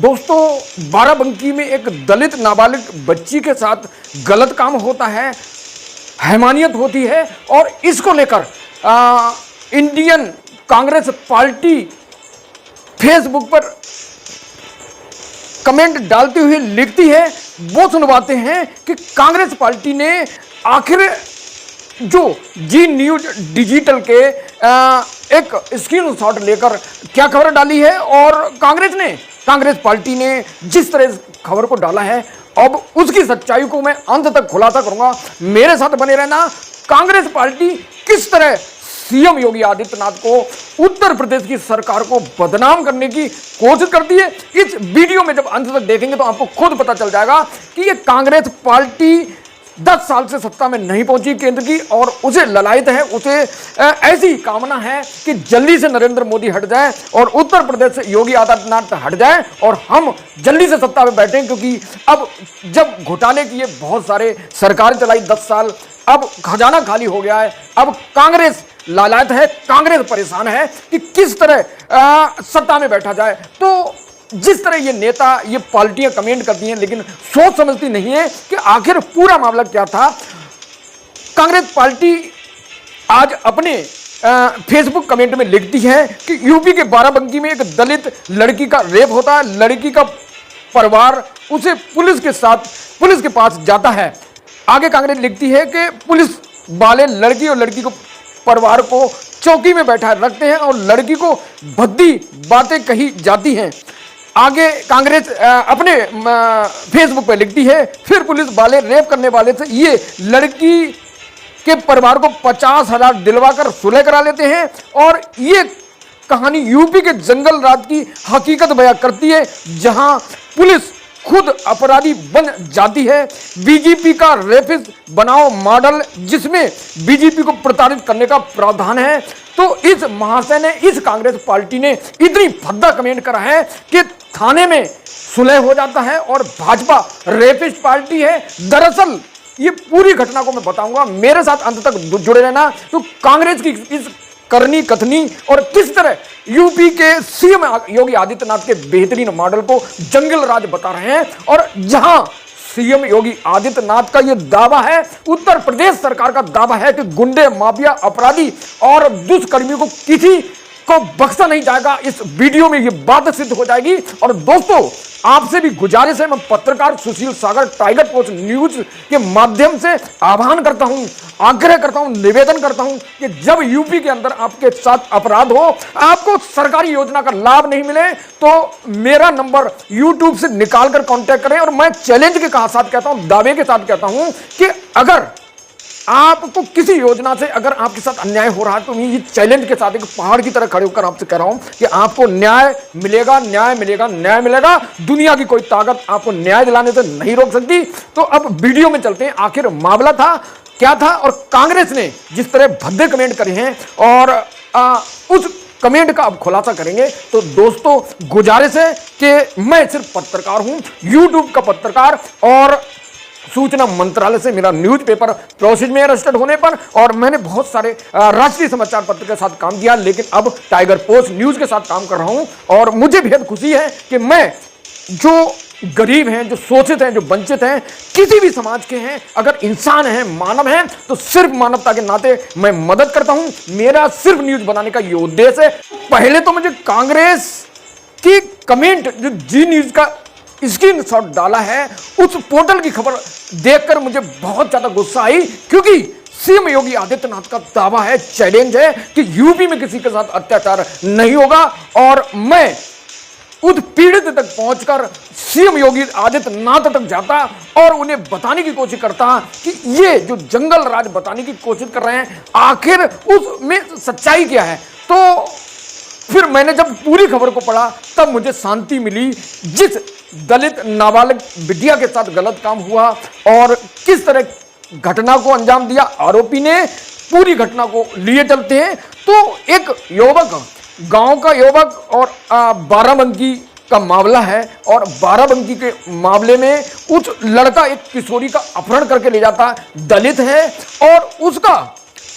दोस्तों, बाराबंकी में एक दलित नाबालिग बच्ची के साथ गलत काम होता है, हैवानियत होती है और इसको लेकर इंडियन कांग्रेस पार्टी फेसबुक पर कमेंट डालती हुई लिखती है। वो सुनवाते हैं कि कांग्रेस पार्टी ने आखिर जो जी न्यूज डिजिटल के एक स्क्रीनशॉट लेकर क्या खबर डाली है और कांग्रेस पार्टी ने जिस तरह इस खबर को डाला है, अब उसकी सच्चाई को मैं अंत तक खुलासा करूंगा। मेरे साथ बने रहना। कांग्रेस पार्टी किस तरह सीएम योगी आदित्यनाथ को, उत्तर प्रदेश की सरकार को बदनाम करने की कोशिश करती है, इस वीडियो में जब अंत तक देखेंगे तो आपको खुद पता चल जाएगा कि ये कांग्रेस पार्टी 10 साल से सत्ता में नहीं पहुंची केंद्र की, और उसे ललायत है, उसे ऐसी कामना है कि जल्दी से नरेंद्र मोदी हट जाए और उत्तर प्रदेश से योगी आदित्यनाथ हट जाए और हम जल्दी से सत्ता में बैठें। क्योंकि अब जब घोटाले किए, बहुत सारे सरकार चलाई 10 साल, अब खजाना खाली हो गया है। अब कांग्रेस लालायत है, कांग्रेस परेशान है कि किस तरह सत्ता में बैठा जाए। तो जिस तरह ये नेता, ये पार्टियां कमेंट करती हैं, लेकिन सोच समझती नहीं है कि आखिर पूरा मामला क्या था। कांग्रेस पार्टी आज अपने फेसबुक कमेंट में लिखती है कि यूपी के बाराबंकी में एक दलित लड़की का रेप होता है। लड़की का परिवार उसे पुलिस के पास जाता है। आगे कांग्रेस लिखती है कि पुलिस वाले लड़की और लड़की को परिवार को चौकी में बैठा रखते हैं और लड़की को भद्दी बातें कही जाती हैं। आगे कांग्रेस अपने फेसबुक पे लिखती है, फिर पुलिस वाले रेप करने वाले से ये लड़की के परिवार को 50,000 दिलवाकर सुलह करा लेते हैं। और ये कहानी यूपी के जंगल राज की हकीकत बयां करती है, जहां पुलिस खुद अपराधी बन जाती है। बीजेपी का रेपिस्ट बनाओ मॉडल, जिसमें बीजेपी को प्रताड़ित करने का प्रावधान है। तो इस महाशय ने, इस कांग्रेस पार्टी ने इतनी भद्दा कमेंट करा है कि थाने में सुलह हो जाता है और भाजपा रेपिस्ट पार्टी है। दरअसल ये पूरी घटना को मैं बताऊंगा, मेरे साथ अंत तक जुड़े रहना। तो कांग्रेस की इस करनी कथनी और किस तरह यूपी के सीएम योगी आदित्यनाथ के बेहतरीन मॉडल को जंगल राज बता रहे हैं, और जहां सीएम योगी आदित्यनाथ का यह दावा है, उत्तर प्रदेश सरकार का दावा है कि गुंडे, माफिया, अपराधी और दुष्कर्मियों को किसी को बख्शा नहीं जाएगा। इस वीडियो में यह बात सिद्ध हो जाएगी। और दोस्तों, आपसे भी गुजारिश है, मैं पत्रकार सुशील सागर टाइगर पोस्ट न्यूज के माध्यम से आह्वान करता हूं, आग्रह करता हूं, निवेदन करता हूं कि जब यूपी के अंदर आपके साथ अपराध हो, आपको सरकारी योजना का लाभ नहीं मिले, तो मेरा नंबर यूट्यूब से निकालकर कांटेक्ट करें। और मैं चैलेंज के साथ कहता हूं, दावे के साथ कहता हूं कि अगर आपको किसी योजना से अगर आपके साथ अन्याय हो रहा है, तो मैं ये चैलेंज के साथ एक पहाड़ की तरह खड़े होकर आपसे कह रहा हूं कि आपको न्याय मिलेगा, न्याय मिलेगा, न्याय मिलेगा। दुनिया की कोई ताकत आपको न्याय दिलाने से नहीं रोक सकती। तो अब वीडियो में चलते हैं, आखिर मामला था क्या था, और कांग्रेस ने जिस तरह भद्दे कमेंट करे हैं और उस कमेंट का अब खुलासा करेंगे। तो दोस्तों, गुजारिश है कि मैं सिर्फ पत्रकार हूं, यूट्यूब का पत्रकार, और सूचना मंत्रालय से मेरा न्यूज़पेपर प्रोसेस में रजिस्टर्ड होने पर, और मैंने बहुत सारे राष्ट्रीय समाचार पत्र के साथ काम किया, लेकिन अब टाइगर पोस्ट न्यूज के साथ काम कर रहा हूं। और मुझे बेहद खुशी है कि मैं जो गरीब हैं, जो शोषित हैं, जो वंचित हैं, किसी भी समाज के हैं, अगर इंसान हैं, मानव हैं, तो सिर्फ मानवता के नाते मैं मदद करता हूं। मेरा सिर्फ न्यूज बनाने का ये उद्देश्य है। पहले तो मुझे कांग्रेस की कमेंट, जो जी न्यूज का स्क्रीनशॉट डाला है, उस पोर्टल की खबर देखकर मुझे बहुत ज्यादा गुस्सा आई, क्योंकि सीएम योगी आदित्यनाथ का दावा है, चैलेंज है कि यूपी में किसी के साथ अत्याचार नहीं होगा। और मैं उस पीड़ित तक पहुंचकर सीएम योगी आदित्यनाथ तक जाता और उन्हें बताने की कोशिश करता कि ये जो जंगल राज बताने की कोशिश कर रहे हैं, आखिर उसमें सच्चाई क्या है। तो फिर मैंने जब पूरी खबर को पढ़ा, तब मुझे शांति मिली। जिस दलित नाबालिग बिटिया के साथ गलत काम हुआ और किस तरह घटना को अंजाम दिया आरोपी ने, पूरी घटना को लिए चलते हैं। तो एक युवक, गांव का युवक, और बाराबंकी का मामला है, और बाराबंकी के मामले में उस लड़का एक किशोरी का अपहरण करके ले जाता है, दलित है, और उसका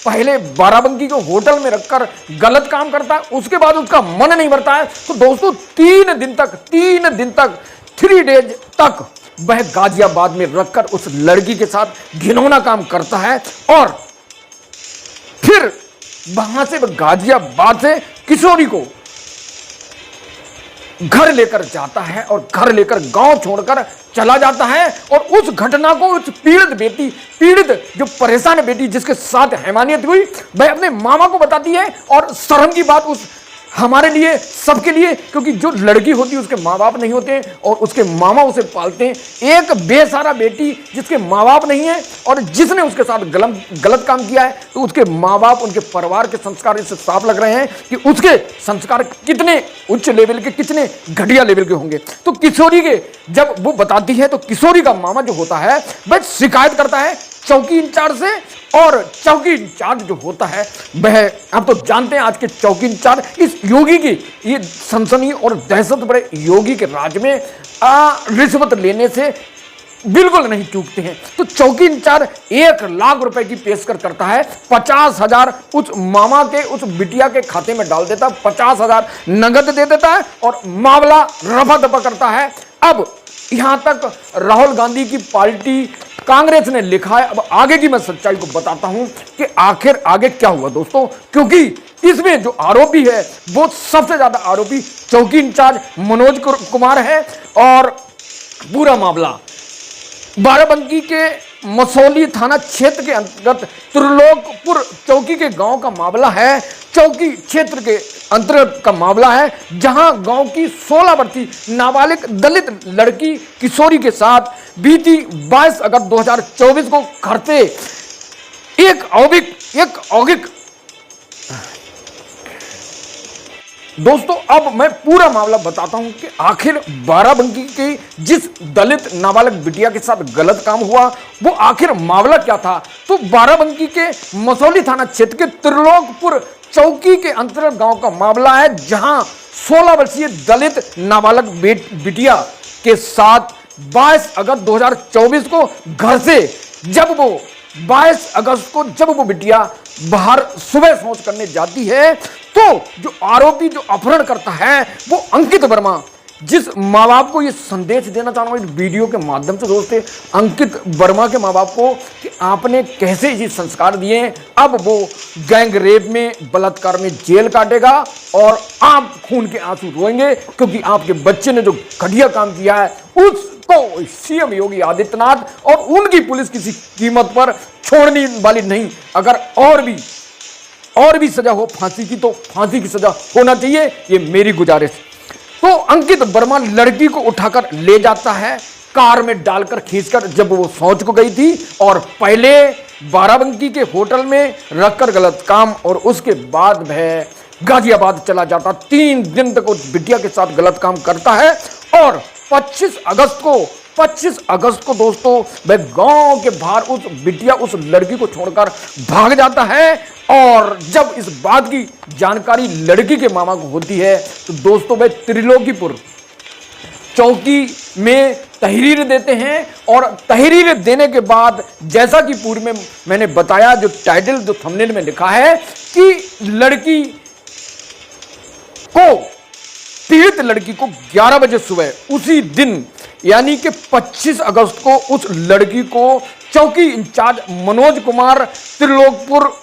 पहले बाराबंकी को होटल में रखकर गलत काम करता है, उसके बाद उसका मन नहीं भरता है, तो दोस्तों 3 दिन तक 3 डेज तक वह गाजियाबाद में रखकर उस लड़की के साथ घिनौना काम करता है और फिर वहां से वह गाजियाबाद से किशोरी को घर लेकर जाता है और घर लेकर गांव छोड़कर चला जाता है। और उस घटना को उस पीड़ित जो परेशान बेटी जिसके साथ हैवानियत हुई, वह अपने मामा को बताती है। और शर्म की बात उस हमारे लिए, सबके लिए, क्योंकि जो लड़की होती है उसके माँ बाप नहीं होते और उसके मामा उसे पालते हैं। एक बेसहारा बेटी जिसके माँ बाप नहीं है और जिसने उसके साथ गलत काम किया है, तो उसके माँ बाप, उनके परिवार के संस्कार इससे साफ लग रहे हैं कि उसके संस्कार कितने उच्च लेवल के, कितने घटिया लेवल के होंगे। तो किशोरी के जब वो बताती है तो किशोरी का मामा जो होता है वह शिकायत करता है चौकी इंचार्ज से। और चौकी इंचार्ज जो होता है वह, आप तो जानते हैं आज के चौकी इंचार्ज इस योगी की, ये सनसनी और दहशत भरे योगी के राज में रिश्वत लेने से बिल्कुल नहीं चूकते हैं। तो चौकी इंचार्ज 1 लाख रुपए की पेशकश करता है, 50,000 उस मामा के, उस बिटिया के खाते में डाल देता है, 50,000 नगद दे देता है और मामला रफा दफा करता है। अब यहां तक राहुल गांधी की पार्टी कांग्रेस ने लिखा है। अब आगे की मैं सच्चाई को बताता हूं कि आखिर आगे क्या हुआ दोस्तों, क्योंकि इसमें जो आरोपी है वो सबसे ज्यादा आरोपी चौकी इंचार्ज मनोज कुमार है। और पूरा मामला बाराबंकी के मसौली थाना क्षेत्र के अंतर्गत त्रिलोकपुर चौकी के गांव का मामला है। चौकी क्षेत्र के अंतर्गत का मामला है जहां गांव की 16 वर्षीय नाबालिग दलित लड़की किशोरी के साथ बीती 22 अगस्त 2024 को घर से एक औगिक दोस्तों, अब मैं पूरा मामला बताता हूं कि आखिर बाराबंकी की जिस दलित नाबालिग बिटिया के साथ गलत काम हुआ वो आखिर मामला क्या था। तो बाराबंकी के मसौली थाना क्षेत्र के त्रिलोकपुर चौकी के अंतर्गत गांव का मामला है जहां 16 वर्षीय दलित नाबालिग बिटिया के साथ 22 अगस्त 2024 को घर से जब वो 22 अगस्त को जब वो बिटिया बाहर सुबह शौच करने जाती है तो जो आरोपी, जो अपहरण करता है वो अंकित वर्मा, जिस माँ बाप को ये संदेश देना चाह रहा हूं इस वीडियो के माध्यम से दोस्तों, अंकित वर्मा के माँ बाप को कि आपने कैसे ये संस्कार दिए, अब वो गैंग रेप में, बलात्कार में जेल काटेगा और आप खून के आंसू रोएंगे क्योंकि आपके बच्चे ने जो घटिया काम किया है उसको सीएम योगी आदित्यनाथ और उनकी पुलिस किसी कीमत पर छोड़ने वाली नहीं। अगर और भी सजा हो फांसी की तो फांसी की सजा होना चाहिए, ये मेरी गुजारिश। तो अंकित वर्मा लड़की को उठाकर ले जाता है, कार में डालकर खींचकर, जब वो शौच को गई थी और पहले बाराबंकी के होटल में रखकर गलत काम और उसके बाद वह गाजियाबाद चला जाता। 3 दिन तक उस बिटिया के साथ गलत काम करता है और 25 अगस्त को दोस्तों वह गांव के बाहर उस लड़की को छोड़कर भाग जाता है। और जब इस बात की जानकारी लड़की के मामा को होती है तो दोस्तों वह त्रिलोकीपुर चौकी में तहरीर देते हैं। और तहरीर देने के बाद जैसा कि पूर्व में मैंने बताया, जो टाइटल, जो थंबनेल में लिखा है कि लड़की को, पीड़ित लड़की को 11 बजे सुबह उसी दिन यानी कि 25 अगस्त को उस लड़की को चौकी इंचार्ज मनोज कुमार त्रिलोकपुर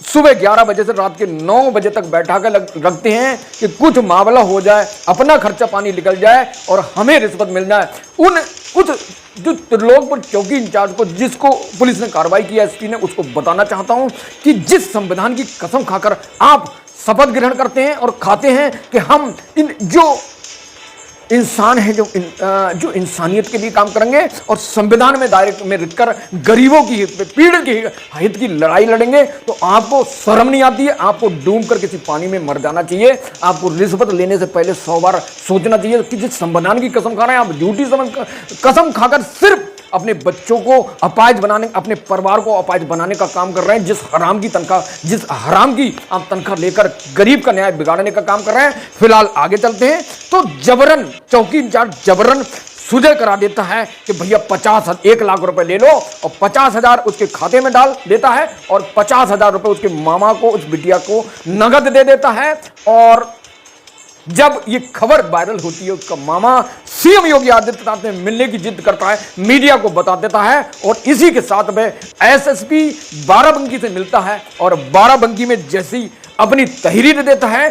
सुबह 11 बजे से रात के 9 बजे तक बैठा कर रखते हैं कि कुछ मामला हो जाए, अपना खर्चा पानी निकल जाए और हमें रिश्वत मिल जाए। जो त्रिलोकपुर चौकी इंचार्ज को, जिसको पुलिस ने कार्रवाई किया एसपी ने, उसको बताना चाहता हूं कि जिस संविधान की कसम खाकर आप शपथ ग्रहण करते हैं और खाते हैं कि हम इन जो इंसान है, जो इंसानियत के लिए काम करेंगे और संविधान में दायरे में रखकर गरीबों की हित, पीड़ित की हित की लड़ाई लड़ेंगे, तो आपको शर्म नहीं आती है? आपको डूब कर किसी पानी में मर जाना चाहिए। आपको रिश्वत लेने से पहले 100 बार सोचना चाहिए कि जिस संविधान की कसम खा रहे हैं आप, झूठी कसम खाकर सिर्फ अपने बच्चों को अपाहिज बनाने, अपने परिवार को अपाहिज बनाने का काम कर रहे हैं। जिस हराम की आप तनख्वाह लेकर गरीब का न्याय बिगाड़ने का काम कर रहे हैं। फिलहाल आगे चलते हैं। तो जबरन चौकी इंचार्ज जबरन सुजय करा देता है कि भैया 1 लाख रुपए ले लो, और 50,000 उसके खाते में डाल देता है और 50,000 रुपए उसके मामा को, उस बिटिया को नगद दे देता है। और जब ये खबर वायरल होती है, उसका मामा सीएम योगी आदित्यनाथ से मिलने की जिद करता है, मीडिया को बता देता है, और इसी के साथ में एसएसपी बाराबंकी से मिलता है और बाराबंकी में जैसी अपनी तहरीर देता है,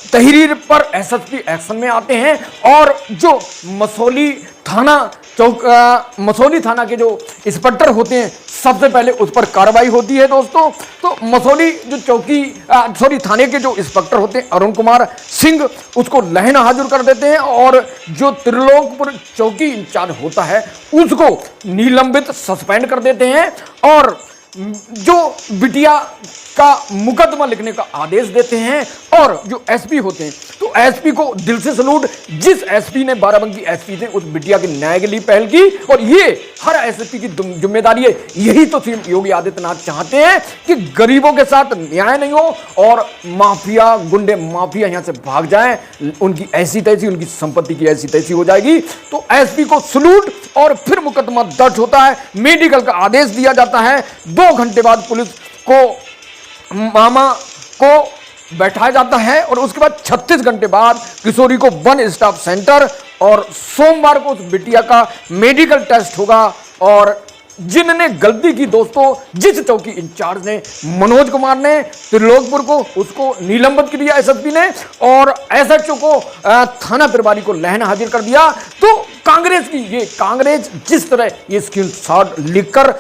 तहरीर पर एसएसपी एक्शन में आते हैं और जो मसौली थाना के जो इंस्पेक्टर होते हैं, सबसे पहले उस पर कार्रवाई होती है दोस्तों। तो मसौली जो थाने के जो इंस्पेक्टर होते हैं अरुण कुमार सिंह, उसको लहन हाजिर कर देते हैं और जो त्रिलोकपुर चौकी इंचार्ज होता है उसको निलंबित सस्पेंड कर देते हैं और जो बिटिया का मुकदमा लिखने का आदेश देते हैं। और जो एसपी होते हैं, तो एसपी को दिल से सलूट, जिस एसपी ने बाराबंकी एसपी थे उस बिटिया के न्याय के लिए पहल की, और ये हर एसपी की जिम्मेदारी है। यही तो सीएम योगी आदित्यनाथ चाहते हैं कि गरीबों के साथ न्याय नहीं हो और माफिया, गुंडे माफिया यहां से भाग जाएं, उनकी ऐसी तैसी, उनकी संपत्ति की ऐसी तैसी हो जाएगी। तो एसपी को सलूट, और फिर मुकदमा दर्ज होता है, मेडिकल का आदेश दिया जाता है। 2 घंटे बाद पुलिस को मामा को बैठाया जाता है और उसके बाद 36 घंटे बाद किशोरी को 1 स्टाफ सेंटर, और सोमवार को उस बिटिया का मेडिकल टेस्ट होगा। और जिनने गलती की दोस्तों, जिस चौकी इंचार्ज ने, मनोज कुमार ने, त्रिलोकपुर को उसको निलंबित कर दिया एसएसपी ने, और एसएचओ को थाना प्रभारी को लहन हाजिर कर दिया। तो कांग्रेस जिस तरह ये स्क्रीनशॉट लिखकर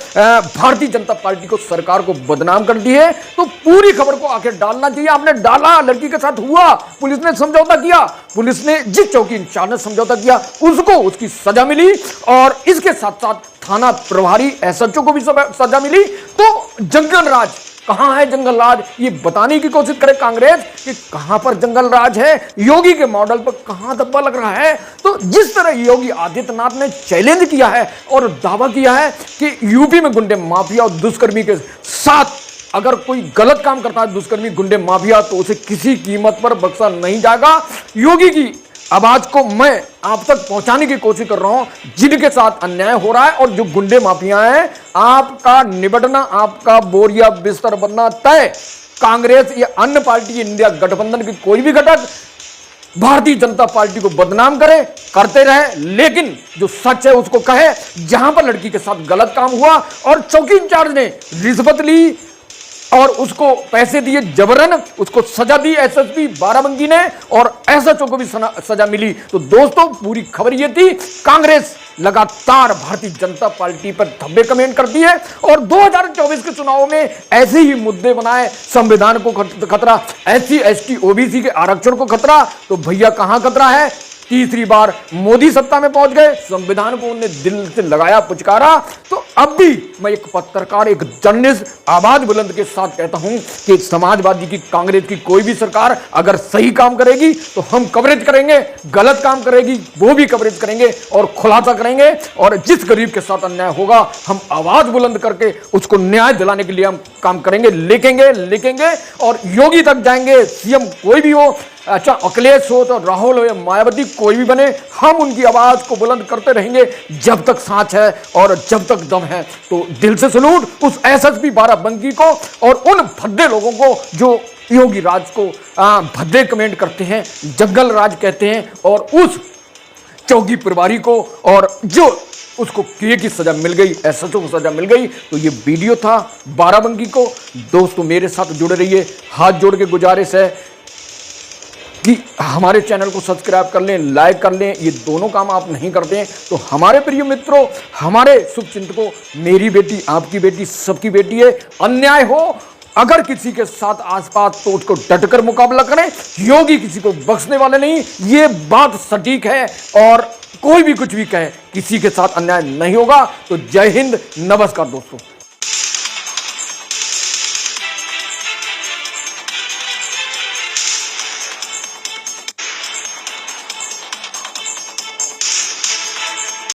भारतीय जनता पार्टी को, सरकार को बदनाम कर दी है, तो पूरी खबर को आखिर डालना चाहिए। आपने डाला, लड़की के साथ हुआ, पुलिस ने समझौता किया, पुलिस ने जिस चौकी इंचार्ज ने समझौता किया उसको उसकी सजा मिली, और इसके साथ साथ थाना प्रभारी एसएचओ को भी सजा मिली। तो जंगल राज कहां है? जंगल राज ये बताने की कोशिश करे कांग्रेस कि कहां पर जंगल राज है, योगी के मॉडल पर कहां धब्बा लग रहा है। तो जिस तरह योगी आदित्यनाथ ने चैलेंज किया है और दावा किया है कि यूपी में गुंडे माफिया और दुष्कर्मी के साथ अगर कोई गलत काम करता है, दुष्कर्मी गुंडे माफिया, तो उसे किसी कीमत पर बख्शा नहीं जाएगा। योगी की आवाज को मैं आप तक पहुंचाने की कोशिश कर रहा हूं, जिनके साथ अन्याय हो रहा है और जो गुंडे माफिया हैं, आपका निबटना, आपका बोरिया बिस्तर बनना तय। कांग्रेस या अन्य पार्टी, इंडिया गठबंधन की कोई भी घटक भारतीय जनता पार्टी को बदनाम करते रहे, लेकिन जो सच है उसको कहे। जहां पर लड़की के साथ गलत काम हुआ और चौकी इंचार्ज ने रिश्वत ली और उसको पैसे दिए जबरन, उसको सजा दी एसएसपी बाराबंकी ने, और एसएचओ को भी सजा मिली। तो दोस्तों पूरी खबर ये थी, कांग्रेस लगातार भारतीय जनता पार्टी पर धब्बे कमेंट करती है और 2024 के चुनाव में ऐसे ही मुद्दे बनाए, संविधान को खतरा, SC ST OBC के आरक्षण को खतरा, तो भैया कहां खतरा है? तीसरी बार मोदी सत्ता में पहुंच गए, संविधान को उन्हें दिल से लगाया, पुचकारा। तो अब भी मैं एक पत्रकार, एक जर्नलिस्ट आवाज बुलंद के साथ कहता हूं कि समाजवादी की, कांग्रेस की कोई भी सरकार अगर सही काम करेगी तो हम कवरेज करेंगे, गलत काम करेगी वो भी कवरेज करेंगे और खुलासा करेंगे, और जिस गरीब के साथ अन्याय होगा हम आवाज बुलंद करके उसको न्याय दिलाने के लिए हम काम करेंगे, लिखेंगे और योगी तक जाएंगे। सीएम कोई भी हो, अच्छा अखिलेश हो तो राहुल हो या मायावती, कोई भी बने, हम उनकी आवाज को बुलंद करते रहेंगे जब तक सांस है और जब तक दम है। तो दिल से सलूट उस एसएसपी बाराबंकी को और उन भद्दे लोगों को जो योगी राज को भद्दे कमेंट करते हैं, जंगल राज कहते हैं, और उस चौकी प्रभारी को, और जो उसको किए की सजा मिल गई, एसएचओ को सजा मिल गई। तो ये वीडियो था बाराबंकी को। दोस्तों मेरे साथ जुड़े रहिए, हाथ जोड़ के गुजारिश है कि हमारे चैनल को सब्सक्राइब कर लें, लाइक कर लें। ये दोनों काम आप नहीं करते हैं तो हमारे प्रिय मित्रों, हमारे शुभचिंतकों, मेरी बेटी, आपकी बेटी, सबकी बेटी है, अन्याय हो अगर किसी के साथ आसपास तो उसको डटकर मुकाबला करें। योगी किसी को बख्शने वाले नहीं, ये बात सटीक है, और कोई भी कुछ भी कहे किसी के साथ अन्याय नहीं होगा। तो जय हिंद, नमस्कार दोस्तों।